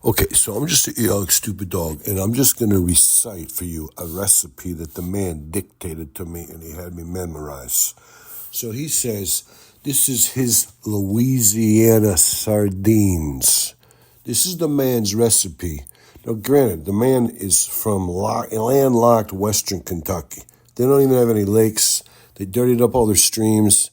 Okay, so I'm just an idiotic, stupid dog, and I'm just going to recite for you a recipe that the man dictated to me and he had me memorize. So he says, this is his Louisiana sardines. This is the man's recipe. Now, granted, the man is from landlocked western Kentucky. They don't even have any lakes. They dirtied up all their streams.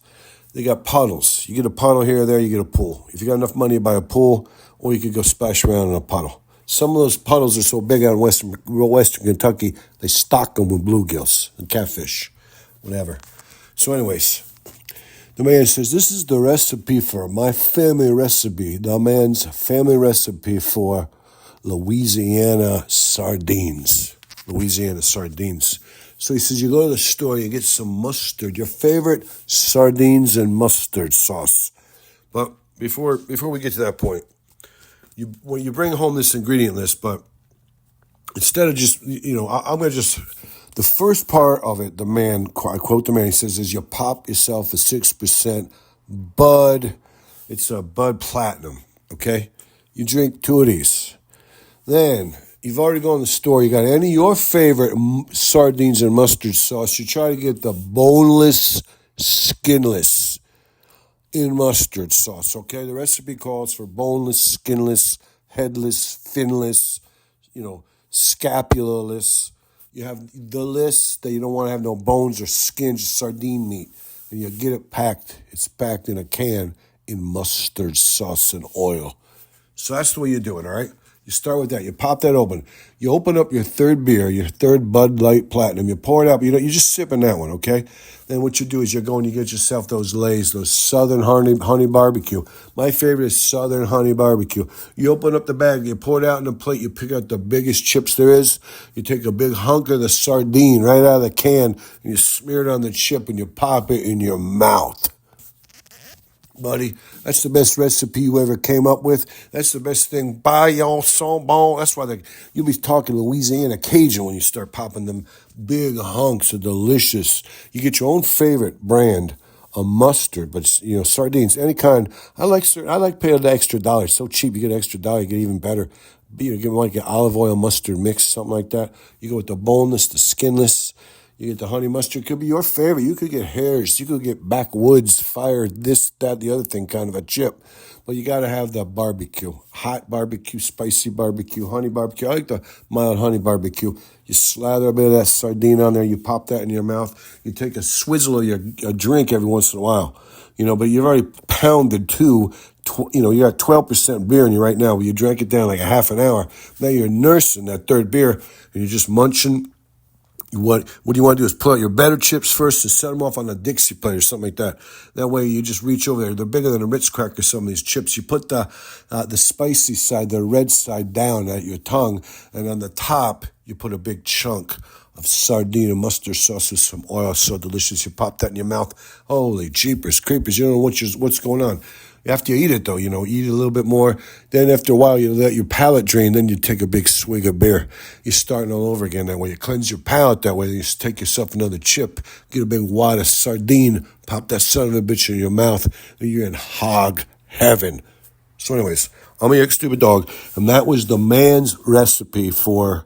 They got puddles. You get a puddle here or there, you get a pool. If you got enough money to buy a pool, or you could go splash around in a puddle. Some of those puddles are so big out in western Kentucky, they stock them with bluegills and catfish, whatever. So anyways, the man says, this is the recipe for my family recipe, the man's family recipe for Louisiana sardines. Louisiana sardines. So he says, you go to the store, you get some mustard, your favorite sardines and mustard sauce. But before we get to that point, when you bring home this ingredient list, but instead of just, I'm going to just, the first part of it, I quote the man, he says, is you pop yourself a 6% Bud. It's a Bud Platinum, okay? You drink two of these. Then, you've already gone to the store, you got any of your favorite sardines and mustard sauce, you try to get the boneless, skinless in mustard sauce, okay? The recipe calls for boneless, skinless, headless, finless, scapuloless. You have the list that you don't want to have no bones or skin, just sardine meat. And you get it packed. It's packed in a can in mustard sauce and oil. So that's the way you do it, all right? You start with that. You pop that open. You open up your third beer, your third Bud Light Platinum. You pour it up. You're just sipping that one, okay? Then what you do is you get yourself those Lay's, those Southern honey barbecue. My favorite is Southern honey barbecue. You open up the bag. You pour it out in a plate. You pick out the biggest chips there is. You take a big hunk of the sardine right out of the can, and you smear it on the chip, and you pop it in your mouth. Buddy, that's the best recipe you ever came up with. That's the best thing. By y'all so bon. That's why you'll be talking Louisiana Cajun when you start popping them big hunks of delicious. You get your own favorite brand of mustard, but sardines, any kind. I like paying the extra dollar. It's so cheap. You get an extra dollar, you get even better. Get like an olive oil mustard mix, something like that. You go with the boneless, the skinless. You get the honey mustard. It could be your favorite. You could get Harris. You could get backwoods, fire, this, that, the other thing, kind of a chip. But you got to have the barbecue. Hot barbecue, spicy barbecue, honey barbecue. I like the mild honey barbecue. You slather a bit of that sardine on there. You pop that in your mouth. You take a swizzle of your drink every once in a while. But you've already pounded two. You got 12% beer in you right now. But you drank it down like a half an hour. Now you're nursing that third beer, and you're just munching. What you want to do is pull out your better chips first and set them off on a Dixie plate or something like that. That way you just reach over there. They're bigger than a Ritz cracker, some of these chips. You put the spicy side, the red side down at your tongue, and on the top you put a big chunk of sardine and mustard sauce with some oil. So delicious. You pop that in your mouth. Holy jeepers, creepers. You don't know what's going on. After you eat it, though, eat a little bit more. Then after a while, you let your palate drain. Then you take a big swig of beer. You're starting all over again that way. You cleanse your palate that way. You just take yourself another chip. Get a big wad of sardine. Pop that son of a bitch in your mouth. And you're in hog heaven. So anyways, I'm a stupid dog. And that was the man's recipe for...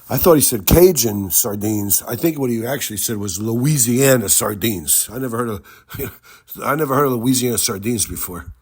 I thought he said Cajun sardines. I think what he actually said was Louisiana sardines. I never heard of Louisiana sardines before.